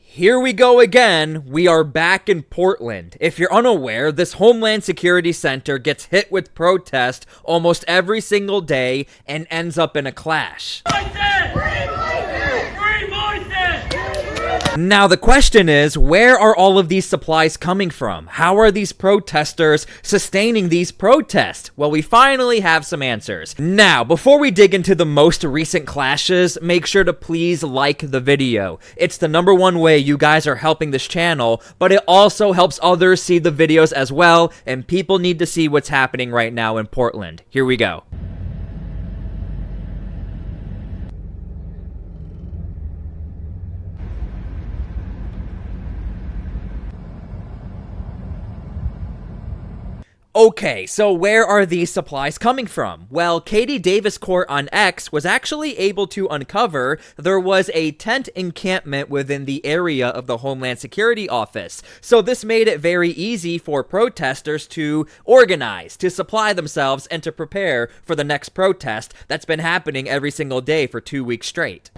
Here we go again. We are back in Portland. If you're unaware, this Homeland Security Center gets hit with protest almost every single day and ends up in a clash. Now the question is, where are all of these supplies coming from? How are these protesters sustaining these protests? Well, we finally have some answers. Now, before we dig into the most recent clashes, make sure to please like the video. It's the #1 way you guys are helping this channel, but it also helps others see the videos as well, and people need to see what's happening right now in Portland. Here we go. Okay, so where are these supplies coming from? Well, Katie Davis Court on X was actually able to uncover there was a tent encampment within the area of the Homeland Security Office. So this made it very easy for protesters to organize, to supply themselves, and to prepare for the next protest that's been happening every single day for 2 weeks straight.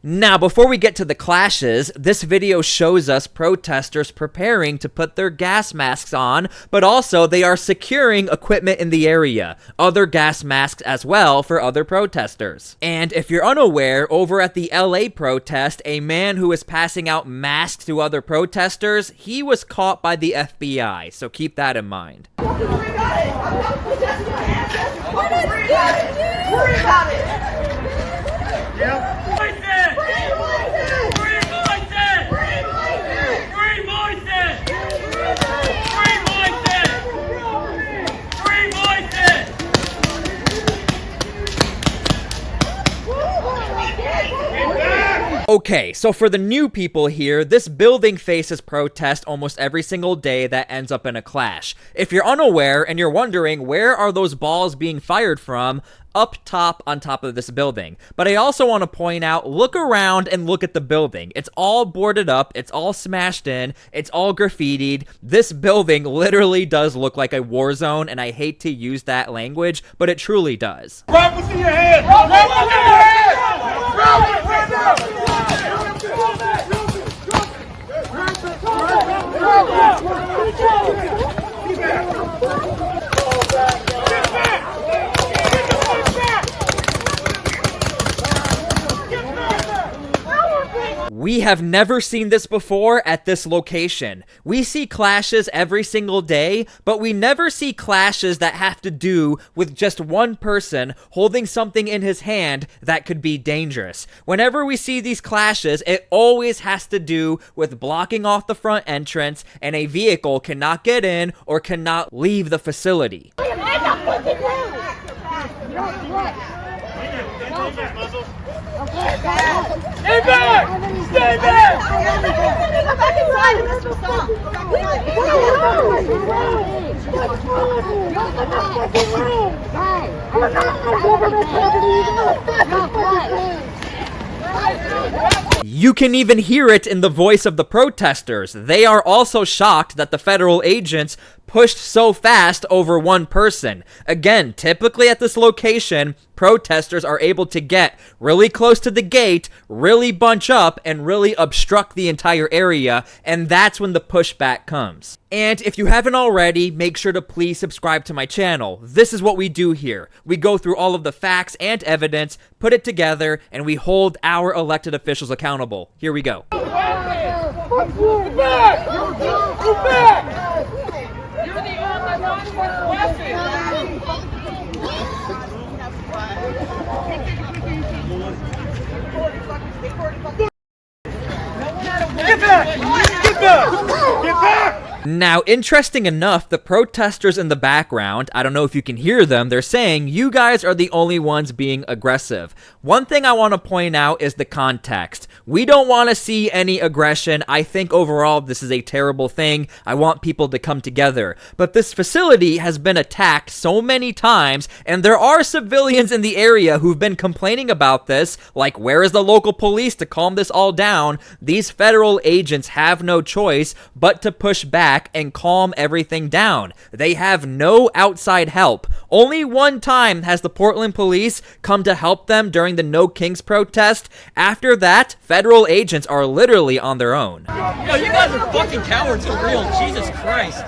Now, before we get to the clashes, this video shows us protesters preparing to put their gas masks on, but also they are securing equipment in the area, other gas masks as well for other protesters. And if you're unaware, over at the LA protest, a man who was passing out masks to other protesters, he was caught by the FBI, so keep that in mind. Worry about it. Yep. Okay, so for the new people here, this building faces protest almost every single day that ends up in a clash. If you're unaware and you're wondering where are those balls being fired from, up top on top of this building. But I also want to point out, look around and look at the building. It's all boarded up, it's all smashed in, it's all graffitied. This building literally does look like a war zone, and I hate to use that language, but it truly does. Rifles in your head! Rifles in your head! We have never seen this before at this location. We see clashes every single day, but we never see clashes that have to do with just one person holding something in his hand that could be dangerous. Whenever we see these clashes, it always has to do with blocking off the front entrance, and a vehicle cannot get in or cannot leave the facility. Stay back! Stay back! Go back inside and this will stop. You can even hear it in the voice of the protesters. They are also shocked that the federal agents pushed so fast over one person. Again, typically at this location, protesters are able to get really close to the gate, really bunch up, and really obstruct the entire area, and that's when the pushback comes. And if you haven't already, make sure to please subscribe to my channel. This is what we do here. We go through all of the facts and evidence, put it together, and we hold our elected officials accountable. Here we go. Get back! Get back! You're the only one Get back! Get back! Get back! Now, interesting enough, the protesters in the background, I don't know if you can hear them, they're saying, you guys are the only ones being aggressive. One thing I want to point out is the context. We don't want to see any aggression. I think overall this is a terrible thing. I want people to come together. But this facility has been attacked so many times, and there are civilians in the area who've been complaining about this, like where is the local police to calm this all down? These federal agents have no choice but to push back and calm everything down. They have no outside help. Only one time has the Portland police come to help them during the No Kings protest. After that, federal agents are literally on their own. Yo, you guys are fucking cowards for real. Jesus Christ.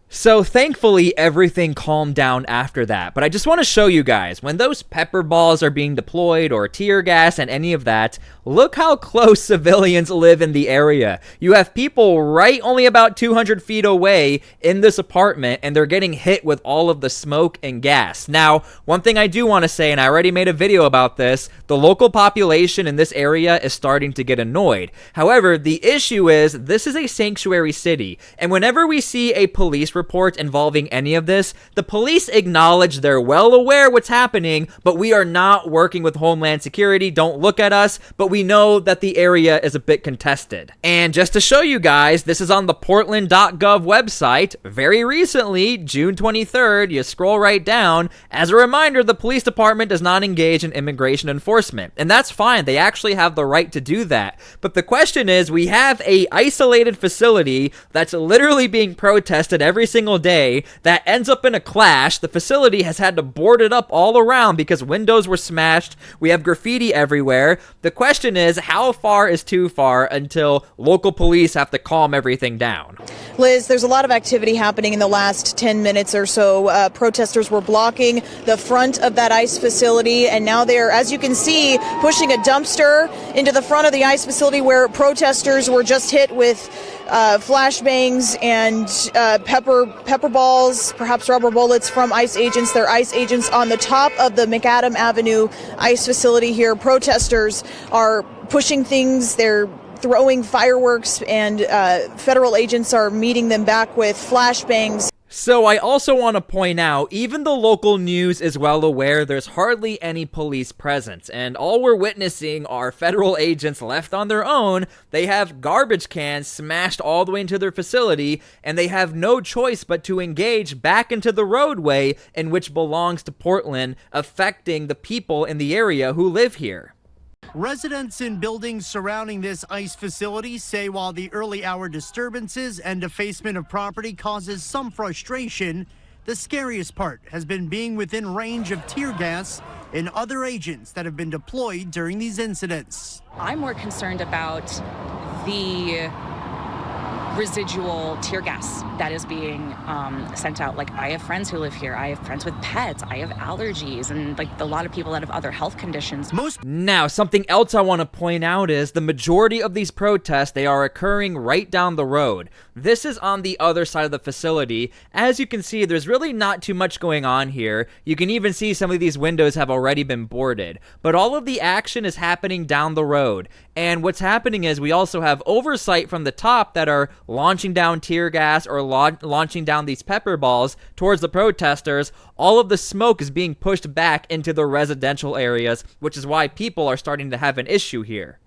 So thankfully everything calmed down after that, but I just want to show you guys, when those pepper balls are being deployed or tear gas and any of that, look how close civilians live in the area. You have people right only about 200 feet away in this apartment, and they're getting hit with all of the smoke and gas. Now, one thing I do want to say, and I already made a video about this, the local population in this area is starting to get annoyed. However, the issue is this is a sanctuary city, and whenever we see a police report involving any of this, the police acknowledge they're well aware what's happening, but we are not working with Homeland Security. Don't look at us, but we know that the area is a bit contested. And just to show you guys, this is on the portland.gov website. Very recently, June 23rd, you scroll right down. As a reminder, the police department does not engage in immigration enforcement, and that's fine. They actually have the right to do that. But the question is, we have a isolated facility that's literally being protested every single day that ends up in a clash. The facility has had to board it up all around because windows were smashed. We have graffiti everywhere. The question is, how far is too far until local police have to calm everything down? Liz, there's a lot of activity happening in the last 10 minutes or so. Protesters were blocking the front of that ICE facility, and now they're, as you can see, pushing a dumpster into the front of the ICE facility where protesters were just hit with flashbangs and pepper balls, perhaps rubber bullets from ICE agents. They're ICE agents on the top of the McAdam Avenue ICE facility here. Protesters are pushing things. They're throwing fireworks, and federal agents are meeting them back with flashbangs. So I also want to point out, even the local news is well aware there's hardly any police presence, and all we're witnessing are federal agents left on their own. They have garbage cans smashed all the way into their facility, and they have no choice but to engage back into the roadway in which belongs to Portland, affecting the people in the area who live here. Residents in buildings surrounding this ICE facility say while the early hour disturbances and defacement of property causes some frustration, the scariest part has been being within range of tear gas and other agents that have been deployed during these incidents. I'm more concerned about the residual tear gas that is being sent out. Like, I have friends who live here. I have friends with pets. I have allergies, and like a lot of people that have other health conditions. Now, something else I want to point out is the majority of these protests, they are occurring right down the road. This is on the other side of the facility. As you can see, there's really not too much going on here. You can even see some of these windows have already been boarded, but all of the action is happening down the road. And what's happening is we also have oversight from the top that are launching down tear gas or launching down these pepper balls towards the protesters. All of the smoke is being pushed back into the residential areas, which is why people are starting to have an issue here.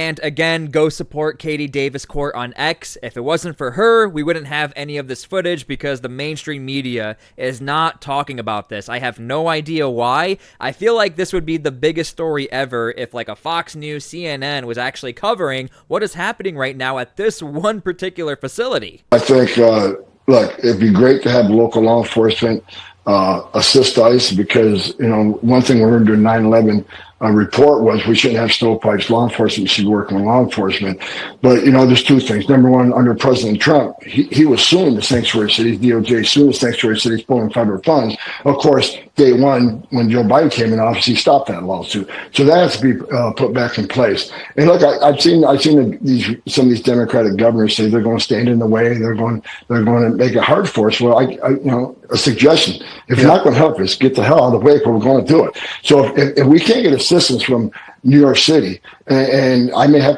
And again, go support Katie Davis Court on X. If it wasn't for her, we wouldn't have any of this footage because the mainstream media is not talking about this. I have no idea why. I feel like this would be the biggest story ever if like a Fox News, CNN was actually covering what is happening right now at this one particular facility. I think, look, it'd be great to have local law enforcement assist ICE because, you know, one thing we heard during 9/11 report was we shouldn't have stovepipes. Law enforcement should work with law enforcement. But, you know, there's two things. Number one, under President Trump, he was suing the sanctuary cities, DOJ suing the sanctuary cities, pulling federal funds. Of course, day one, when Joe Biden came in office, he stopped that lawsuit. So that has to be put back in place. And look, I've seen some of these Democratic governors say they're going to stand in the way. They're going to make it hard for us. Well, you know, a suggestion. If you're not going to help us, get the hell out of the way, but we're going to do it. So if we can't get assistance from New York City, and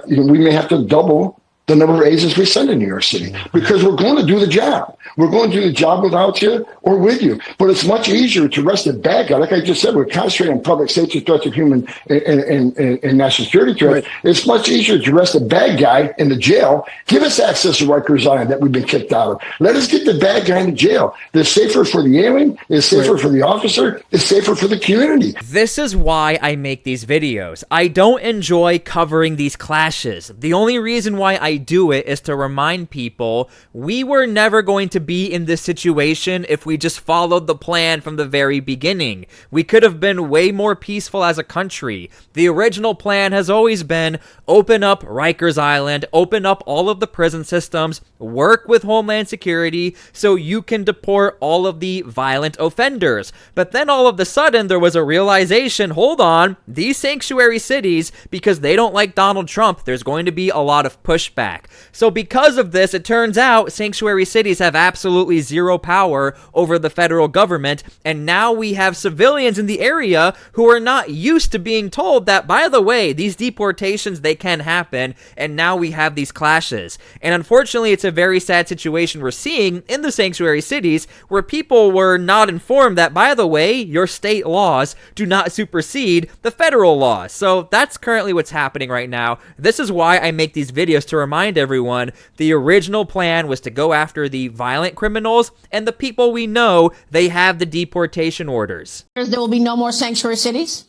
we may have to double the number of agents we send in New York City because we're going to do the job. We're going to do the job without you or with you. But it's much easier to arrest a bad guy. Like I just said, we're concentrating on public safety threats of human and national security threats. Right. It's much easier to arrest a bad guy in the jail. Give us access to Rikers Island that we've been kicked out of. Let us get the bad guy in jail. It's safer for the alien. It's safer for the officer. It's safer for the community. This is why I make these videos. I don't enjoy covering these clashes. The only reason why I do it is to remind people we were never going to be in this situation if we just followed the plan from the very beginning. We could have been way more peaceful as a country. The original plan has always been open up Rikers Island, open up all of the prison systems, work with Homeland Security so you can deport all of the violent offenders. But then all of a sudden there was a realization, hold on, these sanctuary cities, because they don't like Donald Trump, there's going to be a lot of pushback. So because of this, it turns out sanctuary cities have absolutely zero power over the federal government, and now we have civilians in the area who are not used to being told that, by the way, these deportations, they can happen, and now we have these clashes. And unfortunately, it's a very sad situation we're seeing in the sanctuary cities where people were not informed that, by the way, your state laws do not supersede the federal laws. So that's currently what's happening right now. This is why I make these videos, to remind everyone the original plan was to go after the violent criminals and the people we know they have the deportation orders. There will be no more sanctuary cities?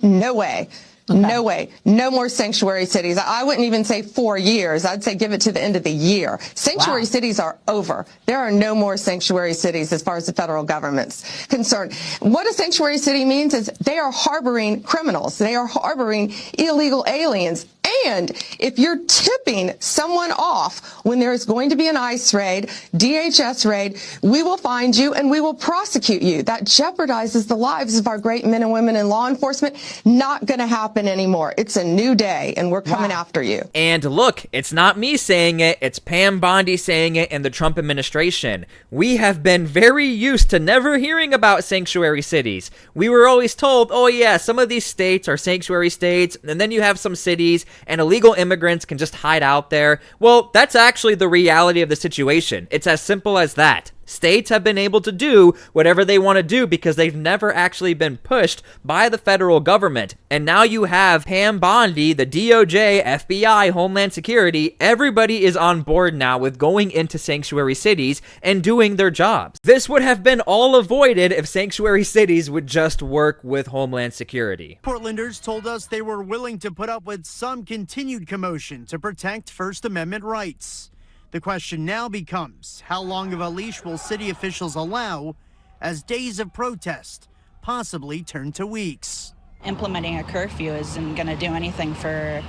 No way. Okay. No way. No more sanctuary cities. I wouldn't even say 4 years. I'd say give it to the end of the year. Sanctuary cities are over. There are no more sanctuary cities as far as the federal government's concerned. What a sanctuary city means is they are harboring criminals. They are harboring illegal aliens. And if you're tipping someone off when there is going to be an ICE raid, DHS raid, we will find you and we will prosecute you. That jeopardizes the lives of our great men and women in law enforcement. Not going to happen anymore. It's a new day and we're coming after you. And look, it's not me saying it, it's Pam Bondi saying it and the Trump administration. We have been very used to never hearing about sanctuary cities. We were always told, oh yeah, some of these states are sanctuary states, and then you have some cities and illegal immigrants can just hide out there. Well, that's actually the reality of the situation. It's as simple as that. States have been able to do whatever they want to do because they've never actually been pushed by the federal government. And now you have Pam Bondi, the DOJ, FBI, Homeland Security, everybody is on board now with going into sanctuary cities and doing their jobs. This would have been all avoided if sanctuary cities would just work with Homeland Security. Portlanders told us they were willing to put up with some continued commotion to protect First Amendment rights. The question now becomes, how long of a leash will city officials allow as days of protest possibly turn to weeks? Implementing a curfew isn't going to do anything for,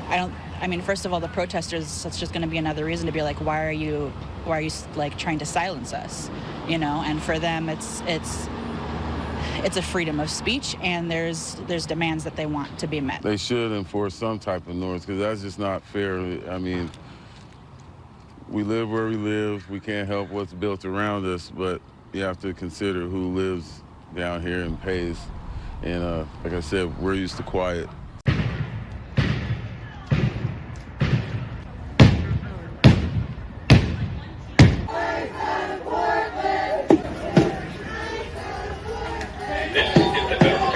I mean, first of all, the protesters, it's just going to be another reason to be like, why are you like trying to silence us? You know, and for them, it's a freedom of speech, and there's demands that they want to be met. They should enforce some type of norms, because that's just not fair. I mean, we live where we live. We can't help what's built around us, but you have to consider who lives down here and pays. And like I said, we're used to quiet. This is the federal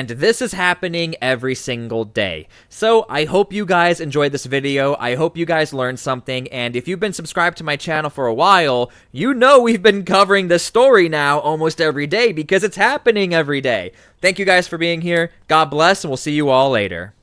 and this is happening every single day. So I hope you guys enjoyed this video. I hope you guys learned something, and if you've been subscribed to my channel for a while, you know we've been covering this story now almost every day because it's happening every day. Thank you guys for being here. God bless, and we'll see you all later.